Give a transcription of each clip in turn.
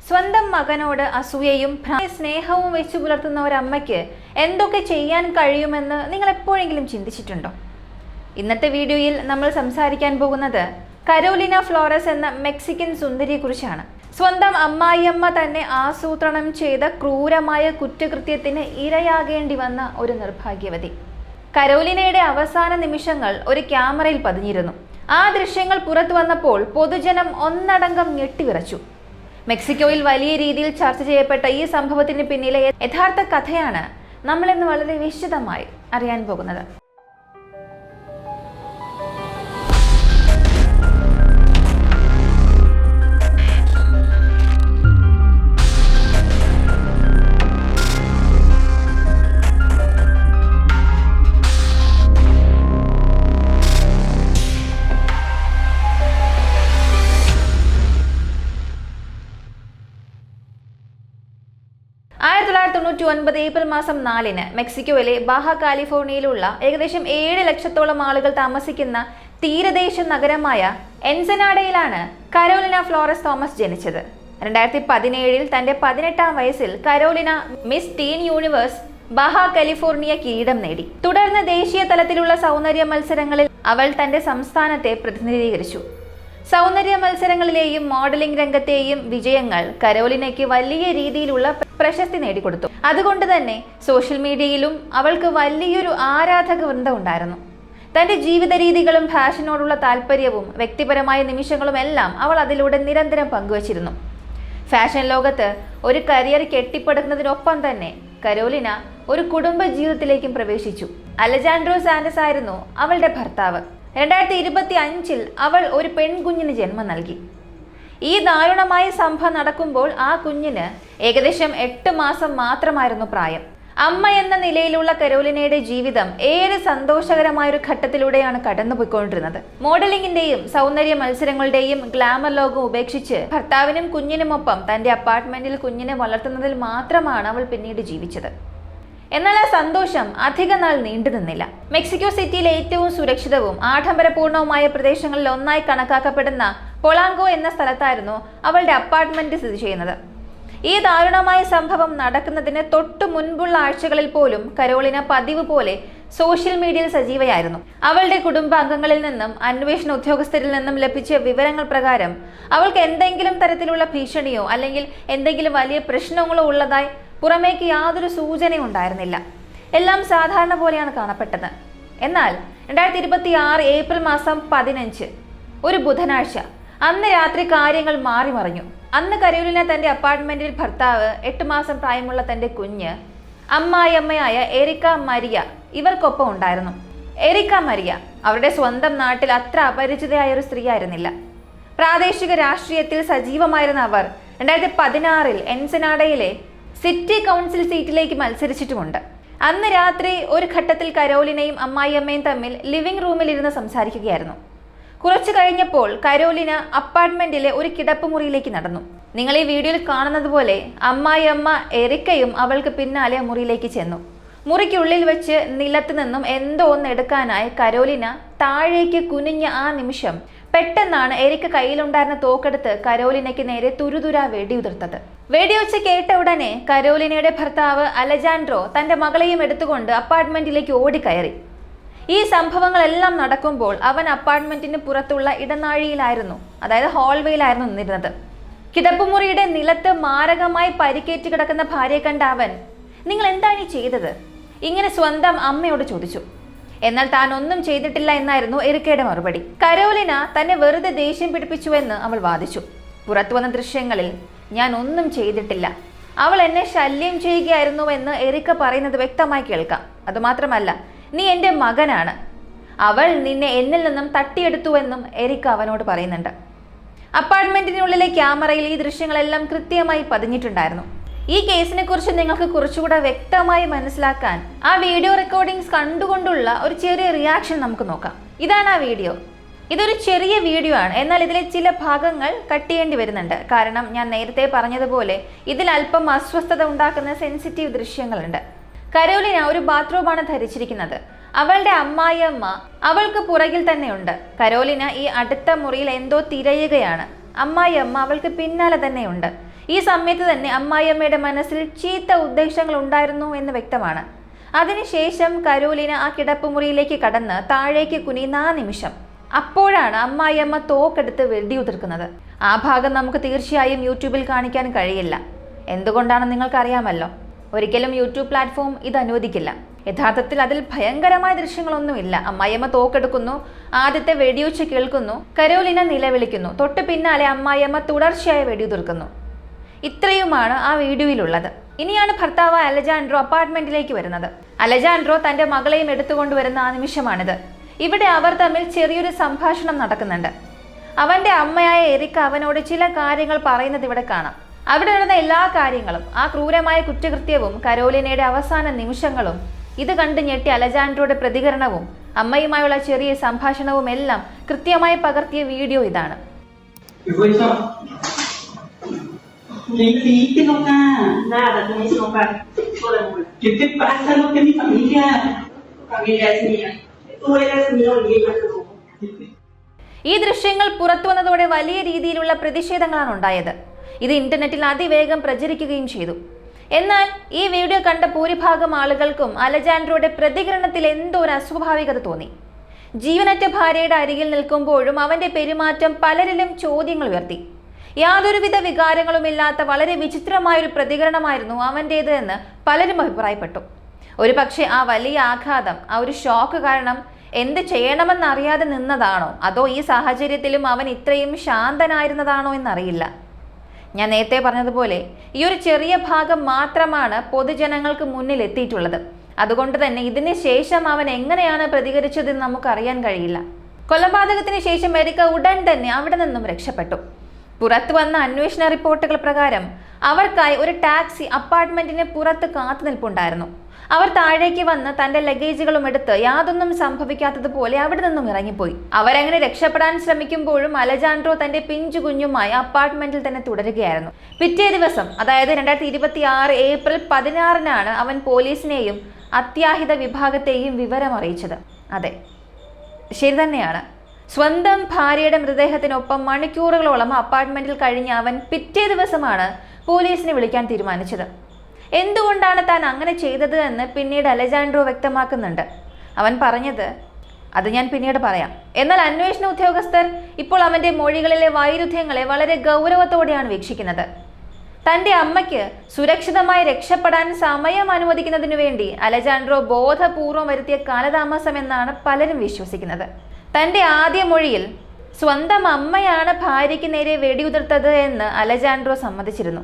സ്വന്തം മകനോട് അസൂയയും സ്നേഹവും വെച്ചു പുലർത്തുന്ന ഒരമ്മയ്ക്ക് എന്തൊക്കെ ചെയ്യാൻ കഴിയുമെന്ന് നിങ്ങൾ എപ്പോഴെങ്കിലും ചിന്തിച്ചിട്ടുണ്ടോ? ഇന്നത്തെ വീഡിയോയിൽ നമ്മൾ സംസാരിക്കാൻ പോകുന്നത് കരോലിന ഫ്ലോറസ് എന്ന മെക്സിക്കൻ സുന്ദരിയെക്കുറിച്ചാണ്. സ്വന്തം അമ്മായിയമ്മ തന്നെ ആസൂത്രണം ചെയ്ത ക്രൂരമായ കുറ്റകൃത്യത്തിന് ഇരയാകേണ്ടി വന്ന ഒരു നിർഭാഗ്യവതി. കരോലിനയുടെ അവസാന നിമിഷങ്ങൾ ഒരു ക്യാമറയിൽ പതിഞ്ഞിരുന്നു. ആ ദൃശ്യങ്ങൾ പുറത്തു വന്നപ്പോൾ പൊതുജനം ഒന്നടങ്കം ഞെട്ടിവിറച്ചു. മെക്സിക്കോയിൽ വലിയ രീതിയിൽ ചർച്ച ചെയ്യപ്പെട്ട ഈ സംഭവത്തിന് പിന്നിലെ യഥാർത്ഥ കഥയാണ് നമ്മളിന്ന് വളരെ വിശദമായി അറിയാൻ പോകുന്നത്. ഏപ്രിൽ മാസം 4 മെക്സിക്കോയിലെ ബാഹ കാലിഫോർണിയയിലുള്ള ഏകദേശം 7 ലക്ഷത്തോളം ആളുകൾ താമസിക്കുന്ന തീരദേശ നഗരമായ എൻസനാഡയിലാണ് കരോലിന ഫ്ലോറസ് തോമസ് ജനിച്ചത്. 2017 തന്റെ 18ാം വയസ്സിൽ Carolina Miss Teen Universe Baja California കിരീടം നേടി. തുടർന്ന് ദേശീയ തലത്തിലുള്ള സൗന്ദര്യ മത്സരങ്ങളിൽ അവൾ തന്റെ സംസ്ഥാനത്തെ പ്രതിനിധീകരിച്ചു. സൗന്ദര്യ മത്സരങ്ങളിലെയും മോഡലിംഗ് രംഗത്തെയും വിജയങ്ങൾ കരോലിനയ്ക്ക് വലിയ രീതിയിലുള്ള പ്രശസ്തി നേടിക്കൊടുത്തു. അതുകൊണ്ട് തന്നെ സോഷ്യൽ മീഡിയയിലും അവൾക്ക് വലിയൊരു ആരാധക വൃന്ദം ഉണ്ടായിരുന്നു. തന്റെ ജീവിത രീതികളും ഫാഷനോടുള്ള താല്പര്യവും വ്യക്തിപരമായ നിമിഷങ്ങളും എല്ലാം അവൾ അതിലൂടെ നിരന്തരം പങ്കുവച്ചിരുന്നു. ഫാഷൻ ലോകത്ത് ഒരു കരിയർ കെട്ടിപ്പടുക്കുന്നതിനൊപ്പം തന്നെ കരോലിന ഒരു കുടുംബ ജീവിതത്തിലേക്കും പ്രവേശിച്ചു. അലജാൻഡ്രോ സാൻഡസ് ആയിരുന്നു അവളുടെ ഭർത്താവ്. 2025 അവൾ ഒരു പെൺകുഞ്ഞിന് ജന്മം നൽകി. ഈ ദാരുണമായ സംഭവം നടക്കുമ്പോൾ ആ കുഞ്ഞിന് ഏകദേശം 8 മാസം മാത്രമായിരുന്നു പ്രായം. അമ്മ എന്ന നിലയിലുള്ള കരോലിനയുടെ ജീവിതം ഏറെ സന്തോഷകരമായൊരു ഘട്ടത്തിലൂടെയാണ് കടന്നുപോയിക്കൊണ്ടിരുന്നത്. മോഡലിംഗിന്റെയും സൗന്ദര്യ മത്സരങ്ങളുടെയും ഗ്ലാമർ ലോകം ഉപേക്ഷിച്ച് ഭർത്താവിനും കുഞ്ഞിനുമൊപ്പം തന്റെ അപ്പാർട്ട്മെന്റിൽ കുഞ്ഞിനെ വളർത്തുന്നതിൽ മാത്രമാണ് അവൾ പിന്നീട് ജീവിച്ചത്. എന്നാൽ ആ സന്തോഷം അധിക നാൾ നീണ്ടു നിന്നില്ല. മെക്സിക്കോ സിറ്റിയിലെ ഏറ്റവും സുരക്ഷിതവും ആഡംബരപൂർണവുമായ പ്രദേശങ്ങളിൽ ഒന്നായി കണക്കാക്കപ്പെടുന്ന പൊളാങ്കോ എന്ന സ്ഥലത്തായിരുന്നു അവളുടെ അപ്പാർട്ട്മെന്റ് സ്ഥിതി ചെയ്യുന്നത്. ഈ ദാരുണമായ സംഭവം നടക്കുന്നതിന് തൊട്ടു മുൻപുള്ള ആഴ്ചകളിൽ പോലും കരോലിന പതിവ് പോലെ സോഷ്യൽ മീഡിയയിൽ സജീവയായിരുന്നു. അവളുടെ കുടുംബാംഗങ്ങളിൽ നിന്നും അന്വേഷണ ഉദ്യോഗസ്ഥരിൽ നിന്നും ലഭിച്ച വിവരങ്ങൾ പ്രകാരം അവൾക്ക് എന്തെങ്കിലും തരത്തിലുള്ള ഭീഷണിയോ അല്ലെങ്കിൽ എന്തെങ്കിലും വലിയ പ്രശ്നങ്ങളോ ഉള്ളതായി പുറമേക്ക് യാതൊരു സൂചനയും ഉണ്ടായിരുന്നില്ല. എല്ലാം സാധാരണ പോലെയാണ് കാണപ്പെട്ടത്. എന്നാൽ 2026 ഏപ്രിൽ മാസം 15 ഒരു ബുധനാഴ്ച, അന്ന് രാത്രി കാര്യങ്ങൾ മാറിമറിഞ്ഞു. അന്ന് കരോലിന തന്റെ അപ്പാർട്ട്മെന്റിൽ ഭർത്താവ്, 8 മാസം പ്രായമുള്ള തന്റെ കുഞ്ഞ്, അമ്മായിയമ്മയായ എറിക്ക മരിയ ഇവർക്കൊപ്പം ഉണ്ടായിരുന്നു. എറിക്ക മരിയ അവരുടെ സ്വന്തം നാട്ടിൽ അത്ര അപരിചിതയായ ഒരു സ്ത്രീ ആയിരുന്നില്ല. പ്രാദേശിക രാഷ്ട്രീയത്തിൽ സജീവമായിരുന്ന അവർ 2016 എൻസനാഡയിലെ സിറ്റി കൗൺസിൽ സീറ്റിലേക്ക് മത്സരിച്ചിട്ടുമുണ്ട്. അന്ന് രാത്രി ഒരു ഘട്ടത്തിൽ കരോലിനയും അമ്മായിയമ്മയും തമ്മിൽ ലിവിംഗ് റൂമിൽ ഇരുന്ന് സംസാരിക്കുകയായിരുന്നു. കുറച്ചു കഴിഞ്ഞപ്പോൾ കരോലിന അപ്പാർട്ട്മെന്റിലെ ഒരു കിടപ്പുമുറിയിലേക്ക് നടന്നു. നിങ്ങൾ ഈ വീഡിയോയിൽ കാണുന്നത് പോലെ അമ്മായിയമ്മ എറിക്കയും അവൾക്ക് പിന്നാലെ മുറിയിലേക്ക് ചെന്നു. മുറിക്കുള്ളിൽ വെച്ച് നിലത്ത് നിന്നും എന്തോ ഒന്ന് എടുക്കാനായി കരോലിന താഴേക്ക് കുനിഞ്ഞ ആ നിമിഷം പെട്ടെന്നാണ് എറിക്ക കയ്യിലുണ്ടായിരുന്ന തോക്കെടുത്ത് കരോലിനയ്ക്ക് നേരെ തുരുതുരാ വെടിയുതിർത്തത്. വെടിവെച്ച് കേട്ട ഉടനെ കരോലിനയുടെ ഭർത്താവ് അലജാൻഡ്രോ തന്റെ മകളെയും എടുത്തുകൊണ്ട് അപ്പാർട്ട്മെന്റിലേക്ക് ഓടിക്കയറി. ഈ സംഭവങ്ങളെല്ലാം നടക്കുമ്പോൾ അവൻ അപ്പാർട്ട്മെന്റിന് പുറത്തുള്ള ഇടനാഴിയിലായിരുന്നു, അതായത് ഹോൾവേയിലായിരുന്നു നിന്നിരുന്നത്. കിടപ്പുമുറിയുടെ നിലത്ത് മാരകമായി പരിക്കേറ്റ് കിടക്കുന്ന ഭാര്യയെ കണ്ട അവൻ, നിങ്ങൾ എന്താണ് ഈ ചെയ്തത്? ഇങ്ങനെ സ്വന്തം അമ്മയോട് ചോദിച്ചു. എന്നാൽ താൻ ഒന്നും ചെയ്തിട്ടില്ല എന്നായിരുന്നു എറിക്കയുടെ മറുപടി. കരോലിന തന്നെ വെറുതെ ദേഷ്യം പിടിപ്പിച്ചുവെന്ന് അവൾ വാദിച്ചു. പുറത്തു വന്ന ദൃശ്യങ്ങളിൽ ഞാൻ ഒന്നും ചെയ്തിട്ടില്ല, അവൾ എന്നെ ശല്യം ചെയ്യുകയായിരുന്നുവെന്ന് എറിക്ക പറയുന്നത് വ്യക്തമായി കേൾക്കാം. അതുമാത്രമല്ല, നീ എൻ്റെ മകനാണ്, അവൾ നിന്നെ എന്നിൽ നിന്നും തട്ടിയെടുത്തുവെന്നും എറിക്ക അവനോട് പറയുന്നുണ്ട്. അപ്പാർട്ട്മെന്റിനുള്ളിലെ ക്യാമറയിൽ ഈ ദൃശ്യങ്ങളെല്ലാം കൃത്യമായി പതിഞ്ഞിട്ടുണ്ടായിരുന്നു. ഈ കേസിനെ കുറിച്ച് നിങ്ങൾക്ക് കുറച്ചുകൂടെ വ്യക്തമായി മനസ്സിലാക്കാൻ ആ വീഡിയോ റെക്കോർഡിങ്സ് കണ്ടുകൊണ്ടുള്ള ഒരു ചെറിയ റിയാക്ഷൻ നമുക്ക് നോക്കാം. ഇതാണ് ആ വീഡിയോ. ഇതൊരു ചെറിയ വീഡിയോ ആണ്, എന്നാൽ ഇതിലെ ചില ഭാഗങ്ങൾ കട്ട് ചെയ്യേണ്ടി വരുന്നുണ്ട്. കാരണം ഞാൻ നേരത്തെ പറഞ്ഞതുപോലെ ഇതിൽ അല്പം അസ്വസ്ഥത ഉണ്ടാക്കുന്ന സെൻസിറ്റീവ് ദൃശ്യങ്ങളുണ്ട്. കരോലിന ഒരു ബാത്റൂമാണ് ധരിച്ചിരിക്കുന്നത്. അവളുടെ അമ്മായിയമ്മ അവൾക്ക് പുറകിൽ തന്നെയുണ്ട്. കരോലിന ഈ അടുത്ത മുറിയിൽ എന്തോ തിരയുകയാണ്. അമ്മായിയമ്മ അവൾക്ക് പിന്നാലെ തന്നെയുണ്ട്. ഈ സമയത്ത് തന്നെ അമ്മായിയമ്മയുടെ മനസ്സിൽ ചീത്ത ഉദ്ദേശങ്ങൾ ഉണ്ടായിരുന്നു എന്ന് വ്യക്തമാണ്. അതിനുശേഷം കരോലിന ആ കിടപ്പുമുറിയിലേക്ക് കടന്ന് താഴേക്ക് കുനിയുന്ന ആ നിമിഷം അപ്പോഴാണ് അമ്മായിയമ്മ തോക്കെടുത്ത് വെടിയുതിർക്കുന്നത്. ആ ഭാഗം നമുക്ക് തീർച്ചയായും യൂട്യൂബിൽ കാണിക്കാൻ കഴിയില്ല. എന്തുകൊണ്ടാണെന്ന് നിങ്ങൾക്കറിയാമല്ലോ. ഒരിക്കലും യൂട്യൂബ് പ്ലാറ്റ്ഫോം ഇത് അനുവദിക്കില്ല. യഥാർത്ഥത്തിൽ അതിൽ ഭയങ്കരമായ ദൃശ്യങ്ങളൊന്നുമില്ല. അമ്മായിയമ്മ തോക്കെടുക്കുന്നു, ആദ്യത്തെ വെടിയൊച്ച കേൾക്കുന്നു, കരോലിന നിലവിളിക്കുന്നു, തൊട്ട് പിന്നാലെ അമ്മായിയമ്മ തുടർച്ചയായി വെടിയുതിർക്കുന്നു. ഇത്രയുമാണ് ആ വീഡിയോയിലുള്ളത്. ഇനിയാണ് ഭർത്താവ് അലജാൻഡ്രോ അപ്പാർട്ട്മെന്റിലേക്ക് വരുന്നത്. അലജാൻഡ്രോ തന്റെ മകളെയും എടുത്തുകൊണ്ടുവരുന്ന ആ നിമിഷമാണിത്. ഇവിടെ അവർ തമ്മിൽ ചെറിയൊരു സംഭാഷണം നടക്കുന്നുണ്ട്. അവന്റെ അമ്മയായ എറിക്ക അവനോട് ചില കാര്യങ്ങൾ പറയുന്നത് ഇവിടെ കാണാം. അവിടെ നടന്ന എല്ലാ കാര്യങ്ങളും, ആ ക്രൂരമായ കുറ്റകൃത്യവും കരോലിനയുടെ അവസാന നിമിഷങ്ങളും, ഇത് കണ്ട് ഞെട്ടി അലജാൻഡ്രോയുടെ പ്രതികരണവും അമ്മയുമായുള്ള ചെറിയ സംഭാഷണവും എല്ലാം കൃത്യമായി പകർത്തിയ വീഡിയോ ഇതാണ്. ഈ ദൃശ്യങ്ങൾ പുറത്തു വന്നതോടെ വലിയ രീതിയിലുള്ള പ്രതിഷേധങ്ങളാണ് ഉണ്ടായത്. ഇത് ഇന്റർനെറ്റിൽ അതിവേഗം പ്രചരിക്കുകയും ചെയ്തു. എന്നാൽ ഈ വീഡിയോ കണ്ട ഭൂരിഭാഗം ആളുകൾക്കും അലജാൻഡ്രോയുടെ പ്രതികരണത്തിൽ എന്തോ ഒരു അസ്വാഭാവികത തോന്നി. ജീവനറ്റ ഭാര്യയുടെ അരികിൽ നിൽക്കുമ്പോഴും അവന്റെ പെരുമാറ്റം പലരിലും ചോദ്യങ്ങൾ ഉയർത്തി. യാതൊരുവിധ വികാരങ്ങളുമില്ലാത്ത വളരെ വിചിത്രമായൊരു പ്രതികരണമായിരുന്നു അവൻ്റേത് എന്ന് പലരും അഭിപ്രായപ്പെട്ടു. ഒരു പക്ഷേ ആ വലിയ ആഘാതം, ആ ഒരു ഷോക്ക് കാരണം എന്ത് ചെയ്യണമെന്നറിയാതെ നിന്നതാണോ, അതോ ഈ സാഹചര്യത്തിലും അവൻ ഇത്രയും ശാന്തനായിരുന്നതാണോ എന്നറിയില്ല. ഞാൻ നേരത്തെ പറഞ്ഞതുപോലെ ഈ ഒരു ചെറിയ ഭാഗം മാത്രമാണ് പൊതുജനങ്ങൾക്ക് മുന്നിൽ എത്തിയിട്ടുള്ളത്. അതുകൊണ്ട് തന്നെ ഇതിന് ശേഷം അവൻ എങ്ങനെയാണ് പ്രതികരിച്ചതെന്ന് നമുക്കറിയാൻ കഴിയില്ല. കൊലപാതകത്തിന് ശേഷം എറിക്ക ഉടൻ തന്നെ അവിടെ നിന്നും രക്ഷപ്പെട്ടു. പുറത്തു വന്ന അന്വേഷണ റിപ്പോർട്ടുകൾ പ്രകാരം അവർക്കായി ഒരു ടാക്സി അപ്പാർട്ട്മെന്റിന് പുറത്ത് കാത്തുനിൽപ്പുണ്ടായിരുന്നു. അവർ താഴേക്ക് വന്ന് തന്റെ ലഗേജുകളും എടുത്ത് യാതൊന്നും സംഭവിക്കാത്തതുപോലെ അവിടെ നിന്നും ഇറങ്ങിപ്പോയി. അവരങ്ങനെ രക്ഷപ്പെടാൻ ശ്രമിക്കുമ്പോഴും അലജാൻഡ്രോ തന്റെ പിഞ്ചു കുഞ്ഞുമായി അപ്പാർട്ട്മെന്റിൽ തന്നെ തുടരുകയായിരുന്നു. പിറ്റേ ദിവസം, അതായത് 2026 ഏപ്രിൽ 16 അവൻ പോലീസിനെയും അത്യാഹിത വിഭാഗത്തെയും വിവരം അറിയിച്ചത്. അതെ, ശരി തന്നെയാണ്. സ്വന്തം ഭാര്യയുടെ മൃതദേഹത്തിനൊപ്പം മണിക്കൂറുകളോളം അപ്പാർട്ട്മെന്റിൽ കഴിഞ്ഞ് അവൻ പിറ്റേ ദിവസമാണ് പോലീസിനെ വിളിക്കാൻ തീരുമാനിച്ചത്. എന്തുകൊണ്ടാണ് താൻ അങ്ങനെ ചെയ്തത് എന്ന് പിന്നീട് അലജാൻഡ്രോ വ്യക്തമാക്കുന്നുണ്ട്. അവൻ പറഞ്ഞത് അത് ഞാൻ പിന്നീട് പറയാം. എന്നാൽ അന്വേഷണ ഉദ്യോഗസ്ഥർ ഇപ്പോൾ അവന്റെ മൊഴികളിലെ വൈരുദ്ധ്യങ്ങളെ വളരെ ഗൗരവത്തോടെയാണ് വീക്ഷിക്കുന്നത്. തന്റെ അമ്മയ്ക്ക് സുരക്ഷിതമായി രക്ഷപ്പെടാൻ സമയം അനുവദിക്കുന്നതിനു വേണ്ടി അലജാൻഡ്രോ ബോധപൂർവം വരുത്തിയ കാലതാമസം എന്നാണ് പലരും വിശ്വസിക്കുന്നത്. തന്റെ ആദ്യ മൊഴിയിൽ സ്വന്തം അമ്മയാണ് ഭാര്യയ്ക്ക് നേരെ വെടിയുതിർത്തത് എന്ന് അലജാൻഡ്രോ സമ്മതിച്ചിരുന്നു.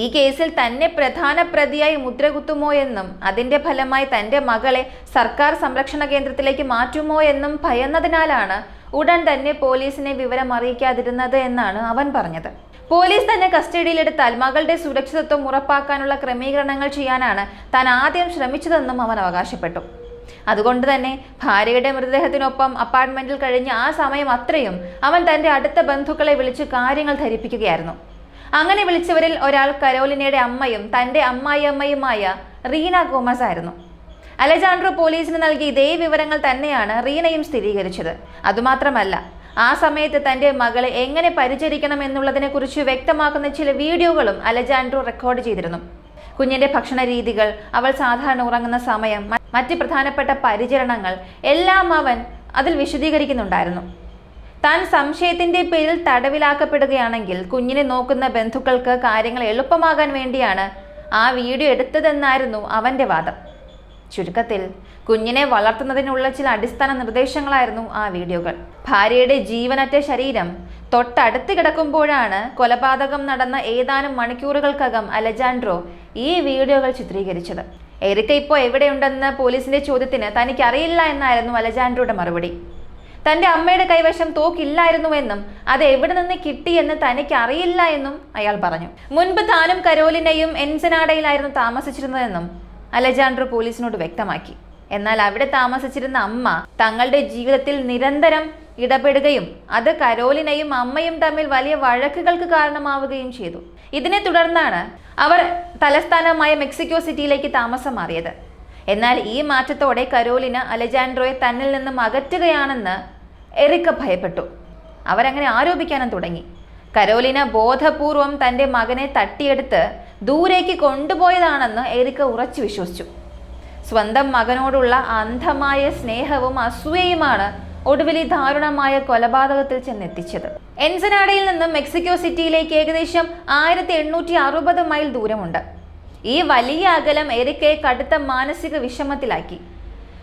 ഈ കേസിൽ തന്നെ പ്രധാന പ്രതിയായി മുദ്രകുത്തുമോ എന്നും അതിന്റെ ഫലമായി തന്റെ മകളെ സർക്കാർ സംരക്ഷണ കേന്ദ്രത്തിലേക്ക് മാറ്റുമോ എന്നും ഭയന്നതിനാലാണ് ഉടൻ തന്നെ പോലീസിനെ വിവരം അറിയിക്കാതിരുന്നത് എന്നാണ് അവൻ പറഞ്ഞത്. പോലീസ് തന്നെ കസ്റ്റഡിയിലെടുത്താൽ മകളുടെ സുരക്ഷിതത്വം ഉറപ്പാക്കാനുള്ള ക്രമീകരണങ്ങൾ ചെയ്യാനാണ് താൻ ആദ്യം ശ്രമിച്ചതെന്നും അവൻ അവകാശപ്പെട്ടു. അതുകൊണ്ട് തന്നെ ഭാര്യയുടെ മൃതദേഹത്തിനൊപ്പം അപ്പാർട്ട്മെന്റിൽ കഴിഞ്ഞ ആ സമയം അത്രയും അവൻ തന്റെ അടുത്ത ബന്ധുക്കളെ വിളിച്ച് കാര്യങ്ങൾ ധരിപ്പിക്കുകയായിരുന്നു. അങ്ങനെ വിളിച്ചവരിൽ ഒരാൾ കരോലിനയുടെ അമ്മയും തന്റെ അമ്മായിയമ്മയുമായ റീന ഗോമസ് ആയിരുന്നു. അലജാൻഡ്രോ പോലീസിന് നൽകിയ ഇതേ വിവരങ്ങൾ തന്നെയാണ് റീനയും സ്ഥിരീകരിച്ചത്. അതുമാത്രമല്ല, ആ സമയത്ത് തന്റെ മകളെ എങ്ങനെ പരിചരിക്കണം എന്നുള്ളതിനെ കുറിച്ച് വ്യക്തമാക്കുന്ന ചില വീഡിയോകളും അലജാൻഡ്രോ റെക്കോർഡ് ചെയ്തിരുന്നു. കുഞ്ഞിന്റെ ഭക്ഷണ രീതികൾ, അവൾ സാധാരണ ഉറങ്ങുന്ന സമയം, മറ്റ് പ്രധാനപ്പെട്ട പരിചരണങ്ങൾ എല്ലാം അവൻ അതിൽ വിശദീകരിക്കുന്നുണ്ടായിരുന്നു. താൻ സംശയത്തിന്റെ പേരിൽ തടവിലാക്കപ്പെടുകയാണെങ്കിൽ കുഞ്ഞിനെ നോക്കുന്ന ബന്ധുക്കൾക്ക് കാര്യങ്ങൾ എളുപ്പമാകാൻ വേണ്ടിയാണ് ആ വീഡിയോ എടുത്തതെന്നായിരുന്നു അവന്റെ വാദം. ചുരുക്കത്തിൽ കുഞ്ഞിനെ വളർത്തുന്നതിനുള്ള ചില അടിസ്ഥാന നിർദ്ദേശങ്ങളായിരുന്നു ആ വീഡിയോകൾ. ഭാര്യയുടെ ജീവനറ്റ ശരീരം തൊട്ടടുത്ത് കിടക്കുമ്പോഴാണ് കൊലപാതകം നടന്ന ഏതാനും മണിക്കൂറുകൾക്കകം അലജാൻഡ്രോ ഈ വീഡിയോകൾ ചിത്രീകരിച്ചത്. എറിക്ക ഇപ്പോൾ എവിടെയുണ്ടെന്ന് പോലീസിന്റെ ചോദ്യത്തിന് തനിക്കറിയില്ല എന്നായിരുന്നു അലജാൻഡ്രോയുടെ മറുപടി. തന്റെ അമ്മയുടെ കൈവശം തോക്കില്ലായിരുന്നുവെന്നും അത് എവിടെ നിന്ന് കിട്ടിയെന്ന് തനിക്ക് അറിയില്ല എന്നും അയാൾ പറഞ്ഞു. മുൻപ് താനും കരോലിനയും എൻസനാഡയിലായിരുന്നു താമസിച്ചിരുന്നതെന്നും അലജാൻഡ്രോ പോലീസിനോട് വ്യക്തമാക്കി. എന്നാൽ അവിടെ താമസിച്ചിരുന്ന അമ്മ തങ്ങളുടെ ജീവിതത്തിൽ നിരന്തരം ഇടപെടുകയും അത് കരോലിനയും അമ്മയും തമ്മിൽ വലിയ വഴക്കുകൾക്ക് കാരണമാവുകയും ചെയ്തു. ഇതിനെ തുടർന്നാണ് അവർ തലസ്ഥാനമായ മെക്സിക്കോ സിറ്റിയിലേക്ക് താമസം മാറിയത്. എന്നാൽ ഈ മാറ്റത്തോടെ കരോലിന അലജാൻഡ്രോയെ തന്നിൽ നിന്നും അകറ്റുകയാണെന്ന് എറിക്ക ഭയപ്പെട്ടു. അവരങ്ങനെ ആരോപിക്കാനും തുടങ്ങി. കരോലിന ബോധപൂർവം തന്റെ മകനെ തട്ടിയെടുത്ത് ദൂരേക്ക് കൊണ്ടുപോയതാണെന്ന് എരിക്ക ഉറച്ചു വിശ്വസിച്ചു. സ്വന്തം മകനോടുള്ള അന്ധമായ സ്നേഹവും അസൂയയുമാണ് ഒടുവിൽ ഈ ദാരുണമായ കൊലപാതകത്തിൽ ചെന്നെത്തിച്ചത്. എൻസനാഡയിൽ നിന്ന് മെക്സിക്കോ സിറ്റിയിലേക്ക് ഏകദേശം 1860 മൈൽ ദൂരമുണ്ട്. ഈ വലിയ അകലം എരിക്കയെ കടുത്ത മാനസിക വിഷമത്തിലാക്കി.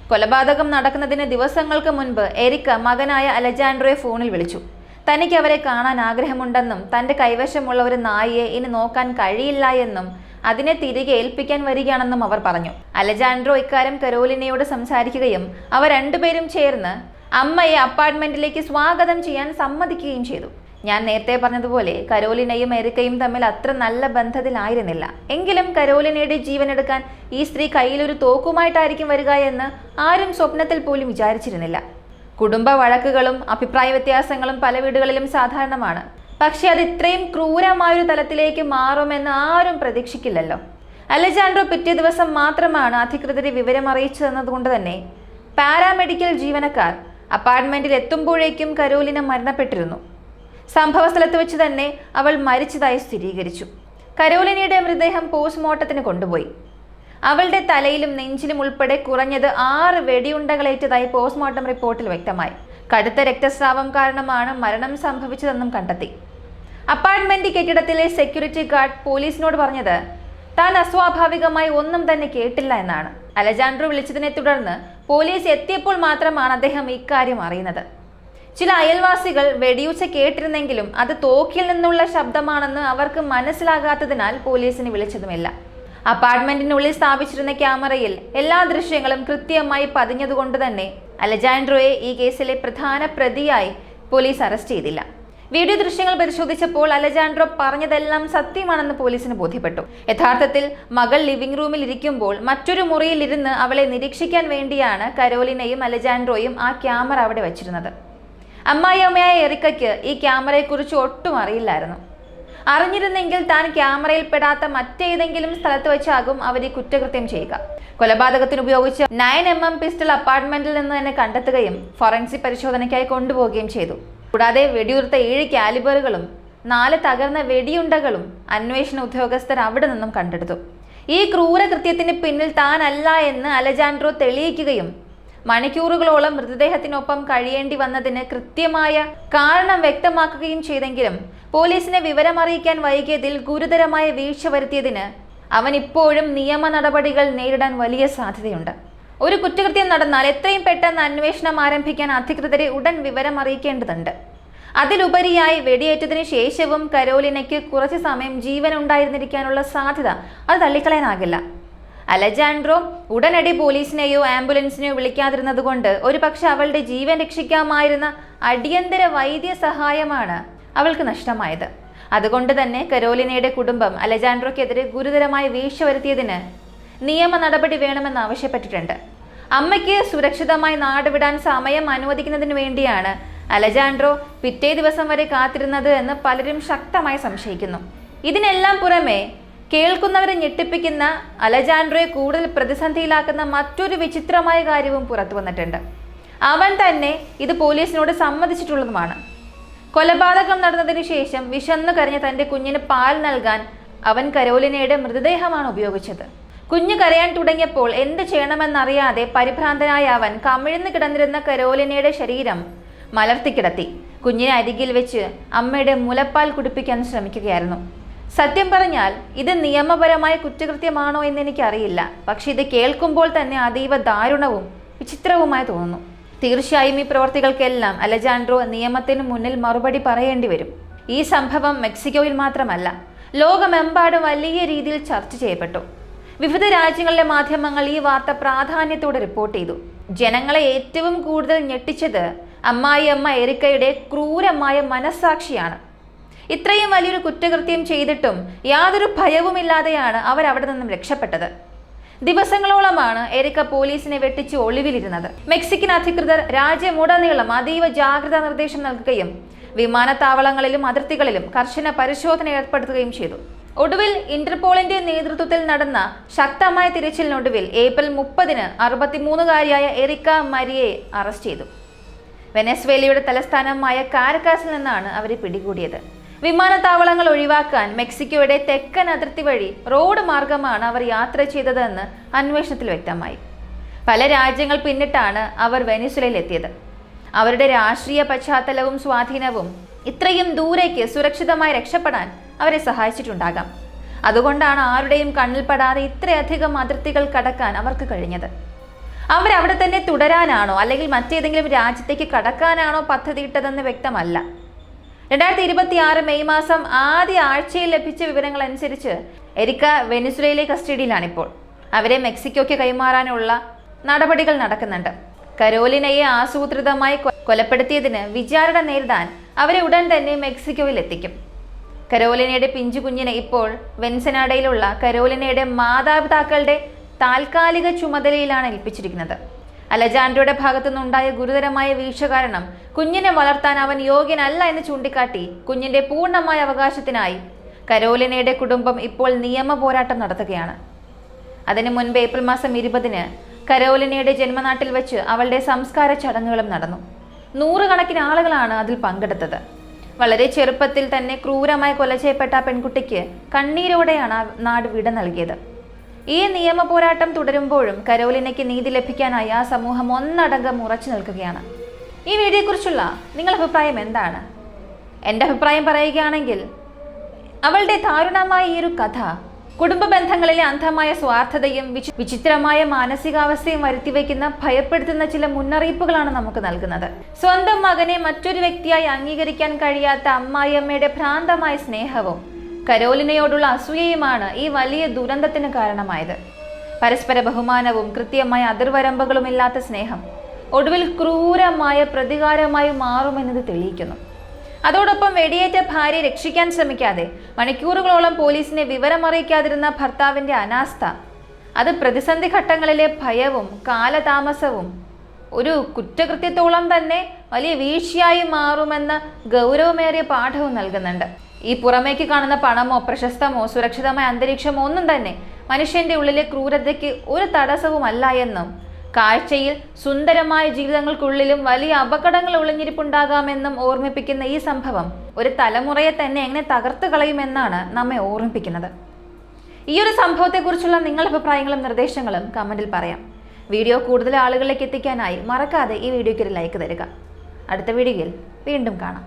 കൊലപാതകം നടക്കുന്നതിന് ദിവസങ്ങൾക്ക് മുൻപ് എരിക്ക മകനായ അലജാൻഡ്രോയെ ഫോണിൽ വിളിച്ചു. തനിക്ക് അവരെ കാണാൻ ആഗ്രഹമുണ്ടെന്നും തന്റെ കൈവശമുള്ള ഒരു നായയെ ഇനി നോക്കാൻ കഴിയില്ല എന്നും അതിനെ തിരികെ ഏൽപ്പിക്കാൻ വരികയാണെന്നും അവർ പറഞ്ഞു. അലജാൻഡ്രോ ഇക്കാര്യം കരോലിനയോട് സംസാരിക്കുകയും അവർ രണ്ടുപേരും ചേർന്ന് അമ്മയെ അപ്പാർട്ട്മെന്റിലേക്ക് സ്വാഗതം ചെയ്യാൻ സമ്മതിക്കുകയും ചെയ്തു. ഞാൻ നേരത്തെ പറഞ്ഞതുപോലെ കരോലിനയും എരിക്കയും തമ്മിൽ അത്ര നല്ല ബന്ധത്തിലായിരുന്നില്ല. എങ്കിലും കരോലിനയുടെ ജീവൻ എടുക്കാൻ ഈ സ്ത്രീ കയ്യിലൊരു തോക്കുമായിട്ടായിരിക്കും വരിക എന്ന് ആരും സ്വപ്നത്തിൽ പോലും വിചാരിച്ചിരുന്നില്ല. കുടുംബ വഴക്കുകളും അഭിപ്രായ വ്യത്യാസങ്ങളും പല വീടുകളിലും സാധാരണമാണ്. പക്ഷെ അത് ഇത്രയും ക്രൂരമായൊരു തലത്തിലേക്ക് മാറുമെന്ന് ആരും പ്രതീക്ഷിക്കില്ലല്ലോ. അലജാൻഡ്രോ പിറ്റേ ദിവസം മാത്രമാണ് അധികൃതരെ വിവരം അറിയിച്ചതെന്നതുകൊണ്ട് തന്നെ പാരാമെഡിക്കൽ ജീവനക്കാർ അപ്പാർട്ട്മെന്റിൽ എത്തുമ്പോഴേക്കും കരോലിന മരണപ്പെട്ടിരുന്നു. സംഭവ സ്ഥലത്ത് വെച്ച് തന്നെ അവൾ മരിച്ചതായി സ്ഥിരീകരിച്ചു. കരോലിനയുടെ മൃതദേഹം പോസ്റ്റ്മോർട്ടത്തിന് കൊണ്ടുപോയി. അവളുടെ തലയിലും നെഞ്ചിലും ഉൾപ്പെടെ കുറഞ്ഞത് 6 വെടിയുണ്ടകളേറ്റതായി പോസ്റ്റ്മോർട്ടം റിപ്പോർട്ടിൽ വ്യക്തമായി. കടുത്ത രക്തസ്രാവം കാരണമാണ് മരണം സംഭവിച്ചതെന്നും കണ്ടെത്തി. അപ്പാർട്ട്മെന്റ് കെട്ടിടത്തിലെ സെക്യൂരിറ്റി ഗാർഡ് പോലീസിനോട് പറഞ്ഞത് താൻ അസ്വാഭാവികമായി ഒന്നും തന്നെ കേട്ടില്ല എന്നാണ്. അലജാൻഡ്രോ വിളിച്ചതിനെ തുടർന്ന് പോലീസ് എത്തിയപ്പോൾ മാത്രമാണ് അദ്ദേഹം ഇക്കാര്യം അറിയുന്നത്. ചില അയൽവാസികൾ വെടിയൂച്ച കേട്ടിരുന്നെങ്കിലും അത് തോക്കിൽ നിന്നുള്ള ശബ്ദമാണെന്ന് അവർക്ക് മനസ്സിലാകാത്തതിനാൽ പോലീസിനെ വിളിച്ചതുമില്ല. അപ്പാർട്ട്മെന്റിനുള്ളിൽ സ്ഥാപിച്ചിരുന്ന ക്യാമറയിൽ എല്ലാ ദൃശ്യങ്ങളും കൃത്യമായി പതിഞ്ഞതുകൊണ്ട് തന്നെ അലജാൻഡ്രോയെ ഈ കേസിലെ പ്രധാന പ്രതിയായി പോലീസ് അറസ്റ്റ് ചെയ്തില്ല. വീഡിയോ ദൃശ്യങ്ങൾ പരിശോധിച്ചപ്പോൾ അലജാൻഡ്രോ പറഞ്ഞതെല്ലാം സത്യമാണെന്ന് പോലീസിന് ബോധ്യപ്പെട്ടു. യഥാർത്ഥത്തിൽ മകൾ ലിവിംഗ് റൂമിൽ ഇരിക്കുമ്പോൾ മറ്റൊരു മുറിയിൽ ഇരുന്ന് അവളെ നിരീക്ഷിക്കാൻ വേണ്ടിയാണ് കരോലിനയും അലജാൻഡ്രോയും ആ ക്യാമറ അവിടെ വച്ചിരുന്നത്. അമ്മായിയമ്മയായ എറിക്കയ്ക്ക് ഈ ക്യാമറയെക്കുറിച്ച് ഒട്ടും അറിയില്ലായിരുന്നു. അറിഞ്ഞിരുന്നെങ്കിൽ താൻ ക്യാമറയിൽ പെടാത്ത മറ്റേതെങ്കിലും സ്ഥലത്ത് വെച്ചാകും അവർ ഈ കുറ്റകൃത്യം ചെയ്യുക. കൊലപാതകത്തിന് ഉപയോഗിച്ച 9mm പിസ്റ്റൾ അപ്പാർട്ട്മെന്റിൽ നിന്ന് തന്നെ കണ്ടെത്തുകയും ഫോറൻസിക് പരിശോധനയ്ക്കായി കൊണ്ടുപോവുകയും ചെയ്തു. കൂടാതെ വെടിയുർത്ത 7 കാലിബറുകളും 4 തകർന്ന വെടിയുണ്ടകളും അന്വേഷണ ഉദ്യോഗസ്ഥർ അവിടെ നിന്നും കണ്ടെടുത്തു. ഈ ക്രൂരകൃത്യത്തിന് പിന്നിൽ താനല്ല എന്ന് അലജാൻഡ്രോ തെളിയിക്കുകയും മണിക്കൂറുകളോളം മൃതദേഹത്തിനൊപ്പം കഴിയേണ്ടി വന്നതിന് കൃത്യമായ കാരണം വ്യക്തമാക്കുകയും ചെയ്തെങ്കിലും പോലീസിനെ വിവരമറിയിക്കാൻ വൈകിയതിൽ ഗുരുതരമായ വീഴ്ച വരുത്തിയതിന് അവൻ ഇപ്പോഴും നിയമ നടപടികൾ നേരിടാൻ വലിയ സാധ്യതയുണ്ട്. ഒരു കുറ്റകൃത്യം നടന്നാൽ എത്രയും പെട്ടെന്ന് അന്വേഷണം ആരംഭിക്കാൻ അധികൃതരെ ഉടൻ വിവരം അറിയിക്കേണ്ടതുണ്ട്. അതിലുപരിയായി വെടിയേറ്റതിനു ശേഷവും കരോലിനയ്ക്ക് കുറച്ചു സമയം ജീവൻ ഉണ്ടായിരുന്നിരിക്കാനുള്ള സാധ്യത അത് തള്ളിക്കളയാനാകില്ല. അലജാൻഡ്രോ ഉടനടി പോലീസിനെയോ ആംബുലൻസിനെയോ വിളിക്കാതിരുന്നത് കൊണ്ട് ഒരുപക്ഷെ അവളുടെ ജീവൻ രക്ഷിക്കാമായിരുന്ന അടിയന്തര വൈദ്യസഹായമാണ് അവൾക്ക് നഷ്ടമായത്. അതുകൊണ്ട് തന്നെ കരോലിനയുടെ കുടുംബം അലജാൻഡ്രോക്കെതിരെ ഗുരുതരമായ വീഴ്ച വരുത്തിയതിന് നിയമ നടപടി വേണമെന്ന് ആവശ്യപ്പെട്ടിട്ടുണ്ട്. അമ്മയ്ക്ക് സുരക്ഷിതമായി നാടുവിടാൻ സമയം അനുവദിക്കുന്നതിന് വേണ്ടിയാണ് അലജാൻഡ്രോ പിറ്റേ ദിവസം വരെ കാത്തിരുന്നത് എന്ന് പലരും ശക്തമായി സംശയിക്കുന്നു. ഇതിനെല്ലാം പുറമെ കേൾക്കുന്നവരെ ഞെട്ടിപ്പിക്കുന്ന അലജാൻഡ്രോയെ കൂടുതൽ പ്രതിസന്ധിയിലാക്കുന്ന മറ്റൊരു വിചിത്രമായ കാര്യവും പുറത്തു വന്നിട്ടുണ്ട്. അവൻ തന്നെ ഇത് പോലീസിനോട് സമ്മതിച്ചിട്ടുള്ളതുമാണ്. കൊലപാതകം നടന്നതിന് ശേഷം വിശന്നു കരഞ്ഞ തന്റെ കുഞ്ഞിന് പാൽ നൽകാൻ അവൻ കരോലിനയുടെ മൃതദേഹമാണ് ഉപയോഗിച്ചത്. കുഞ്ഞ് കരയാൻ തുടങ്ങിയപ്പോൾ എന്ത് ചെയ്യണമെന്നറിയാതെ പരിഭ്രാന്തനായ അവൻ കമിഴ്ന്നു കിടന്നിരുന്ന കരോലിനയുടെ ശരീരം മലർത്തിക്കിടത്തി കുഞ്ഞിനെ അരികിൽ വെച്ച് അമ്മയുടെ മുലപ്പാൽ കുടിപ്പിക്കാൻ ശ്രമിക്കുകയായിരുന്നു. സത്യം പറഞ്ഞാൽ ഇത് നിയമപരമായ കുറ്റകൃത്യമാണോ എന്ന് എനിക്കറിയില്ല. പക്ഷെ ഇത് കേൾക്കുമ്പോൾ തന്നെ അതീവ ദാരുണവും വിചിത്രവുമായി തോന്നുന്നു. തീർച്ചയായും ഈ പ്രവർത്തികൾക്കെല്ലാം അലജാൻഡ്രോ നിയമത്തിന് മുന്നിൽ മറുപടി പറയേണ്ടി വരും. ഈ സംഭവം മെക്സിക്കോയിൽ മാത്രമല്ല, ലോകമെമ്പാടും വലിയ രീതിയിൽ ചർച്ച ചെയ്യപ്പെട്ടു. വിവിധ രാജ്യങ്ങളിലെ മാധ്യമങ്ങൾ ഈ വാർത്ത പ്രാധാന്യത്തോടെ റിപ്പോർട്ട് ചെയ്തു. ജനങ്ങളെ ഏറ്റവും കൂടുതൽ ഞെട്ടിച്ചത് അമ്മായിയമ്മ എറിക്കയുടെ ക്രൂരമായ മനസ്സാക്ഷിയാണ്. ഇത്രയും വലിയൊരു കുറ്റകൃത്യം ചെയ്തിട്ടും യാതൊരു ഭയവുമില്ലാതെയാണ് അവർ അവിടെ നിന്നും രക്ഷപ്പെട്ടത്. ദിവസങ്ങളോളമാണ് എറിക്ക പോലീസിനെ വെട്ടിച്ച് ഒളിവിലിരുന്നത്. മെക്സിക്കൻ അധികൃതർ രാജ്യമുടനീളം അതീവ ജാഗ്രതാ നിർദ്ദേശം നൽകുകയും വിമാനത്താവളങ്ങളിലും അതിർത്തികളിലും കർശന പരിശോധന ഏർപ്പെടുത്തുകയും ചെയ്തു. ഒടുവിൽ ഇന്റർപോളിന്റെ നേതൃത്വത്തിൽ നടന്ന ശക്തമായ തിരച്ചിലിനൊടുവിൽ ഏപ്രിൽ 30-ന് 63-കാരിയായ എറിക്ക മരിയെ അറസ്റ്റ് ചെയ്തു. വെനസ്വേലയുടെ തലസ്ഥാനമായ കാരക്കാസിൽ നിന്നാണ് അവരെ പിടികൂടിയത്. വിമാനത്താവളങ്ങൾ ഒഴിവാക്കാൻ മെക്സിക്കോയുടെ തെക്കൻ അതിർത്തി വഴി റോഡ് മാർഗമാണ് അവർ യാത്ര ചെയ്തതെന്ന് അന്വേഷണത്തിൽ വ്യക്തമായി. പല രാജ്യങ്ങൾ പിന്നിട്ടാണ് അവർ വെനിസ്വേലയിൽ എത്തിയത്. അവരുടെ രാഷ്ട്രീയ പശ്ചാത്തലവും സ്വാധീനവും ഇത്രയും ദൂരേക്ക് സുരക്ഷിതമായി രക്ഷപ്പെടാൻ അവരെ സഹായിച്ചിട്ടുണ്ടാകാം. അതുകൊണ്ടാണ് ആരുടെയും കണ്ണിൽപ്പെടാതെ ഇത്രയധികം അതിർത്തികൾ കടക്കാൻ അവർക്ക് കഴിഞ്ഞത്. അവരവിടെ തന്നെ തുടരാനാണോ അല്ലെങ്കിൽ മറ്റേതെങ്കിലും രാജ്യത്തേക്ക് കടക്കാനാണോ പദ്ധതിയിട്ടതെന്ന് വ്യക്തമല്ല. 2026 മെയ് മാസം ആദ്യ ആഴ്ചയിൽ ലഭിച്ച വിവരങ്ങൾ അനുസരിച്ച് എരിക്ക വെനിസ്വേലയിലെ കസ്റ്റഡിയിലാണിപ്പോൾ. അവരെ മെക്സിക്കോയ്ക്ക് കൈമാറാനുള്ള നടപടികൾ നടക്കുന്നുണ്ട്. കരോലിനയെ ആസൂത്രിതമായി കൊലപ്പെടുത്തിയതിന് വിചാരണ നേരിടാൻ അവരെ ഉടൻ തന്നെ മെക്സിക്കോയിൽ എത്തിക്കും. കരോലിനയുടെ പിഞ്ചു കുഞ്ഞിനെ ഇപ്പോൾ വെൻസനാഡയിലുള്ള കരോലിനയുടെ മാതാപിതാക്കളുടെ താൽക്കാലിക ചുമതലയിലാണ് ഏൽപ്പിച്ചിരിക്കുന്നത്. അലജാൻഡ്രോയുടെ ഭാഗത്തുനിന്നുണ്ടായ ഗുരുതരമായ വീഴ്ച കാരണം കുഞ്ഞിനെ വളർത്താൻ അവൻ യോഗ്യനല്ല എന്ന് ചൂണ്ടിക്കാട്ടി കുഞ്ഞിന്റെ പൂർണ്ണമായ അവകാശത്തിനായി കരോലിനയുടെ കുടുംബം ഇപ്പോൾ നിയമ പോരാട്ടം നടത്തുകയാണ്. അതിനു മുൻപ് ഏപ്രിൽ മാസം 20-ന് കരോലിനയുടെ ജന്മനാട്ടിൽ വെച്ച് അവളുടെ സംസ്കാര ചടങ്ങുകളും നടന്നു. 100 കണക്കിന് ആളുകളാണ് അതിൽ പങ്കെടുത്തത്. വളരെ ചെറുപ്പത്തിൽ തന്നെ ക്രൂരമായി കൊല ചെയ്യപ്പെട്ട പെൺകുട്ടിക്ക് കണ്ണീരോടെയാണ് നാട് വിട നൽകിയത്. ഈ നിയമ പോരാട്ടം തുടരുമ്പോഴും കരോലിനയ്ക്ക് നീതി ലഭിക്കാനായി ആ സമൂഹം ഒന്നടങ്കം ഉറച്ചു നിൽക്കുകയാണ്. ഈ വീഡിയോയെക്കുറിച്ചുള്ള നിങ്ങളുടെ അഭിപ്രായം എന്താണ്? എൻ്റെ അഭിപ്രായം പറയുകയാണെങ്കിൽ അവളുടെ ദാരുണമായ ഈ ഒരു കഥ കുടുംബ ബന്ധങ്ങളിലെ അന്ധമായ സ്വാർത്ഥതയും വിചിത്രമായ മാനസികാവസ്ഥയും വരുത്തിവെക്കുന്ന ഭയപ്പെടുത്തുന്ന ചില മുന്നറിയിപ്പുകളാണ് നമുക്ക് നൽകുന്നത്. സ്വന്തം മകനെ മറ്റൊരു വ്യക്തിയായി അംഗീകരിക്കാൻ കഴിയാത്ത അമ്മായിയമ്മയുടെ ഭ്രാന്തമായ സ്നേഹവും കരോലിനയോടുള്ള അസൂയയുമാണ് ഈ വലിയ ദുരന്തത്തിന് കാരണമായത്. പരസ്പര ബഹുമാനവും കൃത്യമായ അതിർവരമ്പുകളുമില്ലാത്ത സ്നേഹം ഒടുവിൽ ക്രൂരമായ പ്രതികാരമായി മാറുമെന്നത് തെളിയിക്കുന്നു. അതോടൊപ്പം വെടിയേറ്റ ഭാര്യയെ രക്ഷിക്കാൻ ശ്രമിക്കാതെ മണിക്കൂറുകളോളം പോലീസിനെ വിവരമറിയിക്കാതിരുന്ന ഭർത്താവിന്റെ അനാസ്ഥ, അത് പ്രതിസന്ധി ഘട്ടങ്ങളിലെ ഭയവും കാലതാമസവും ഒരു കുറ്റകൃത്യത്തോളം തന്നെ വലിയ വീഴ്ചയായി മാറുമെന്ന ഗൗരവമേറിയ പാഠവും നൽകുന്നുണ്ട്. ഈ പുറമേക്ക് കാണുന്ന പണമോ പ്രശസ്തമോ സുരക്ഷിതമായ അന്തരീക്ഷമോ ഒന്നും തന്നെ മനുഷ്യന്റെ ഉള്ളിലെ ക്രൂരതയ്ക്ക് ഒരു തടസ്സവുമല്ല എന്നും കാഴ്ചയിൽ സുന്ദരമായ ജീവിതങ്ങൾക്കുള്ളിലും വലിയ അപകടങ്ങൾ ഒളിഞ്ഞിരിപ്പുണ്ടാകാമെന്നും ഓർമ്മിപ്പിക്കുന്ന ഈ സംഭവം ഒരു തലമുറയെ തന്നെ എങ്ങനെ തകർത്ത് കളയുമെന്നാണ് നമ്മെ ഓർമ്മിപ്പിക്കുന്നത്. ഈ ഒരു സംഭവത്തെക്കുറിച്ചുള്ള നിങ്ങളുടെ അഭിപ്രായങ്ങളും നിർദ്ദേശങ്ങളും കമന്റിൽ പറയാം. വീഡിയോ കൂടുതൽ ആളുകളിലേക്ക് എത്തിക്കാനായി മറക്കാതെ ഈ വീഡിയോയ്ക്ക് ഒരു ലൈക്ക് തരിക. അടുത്ത വീഡിയോയിൽ വീണ്ടും കാണാം.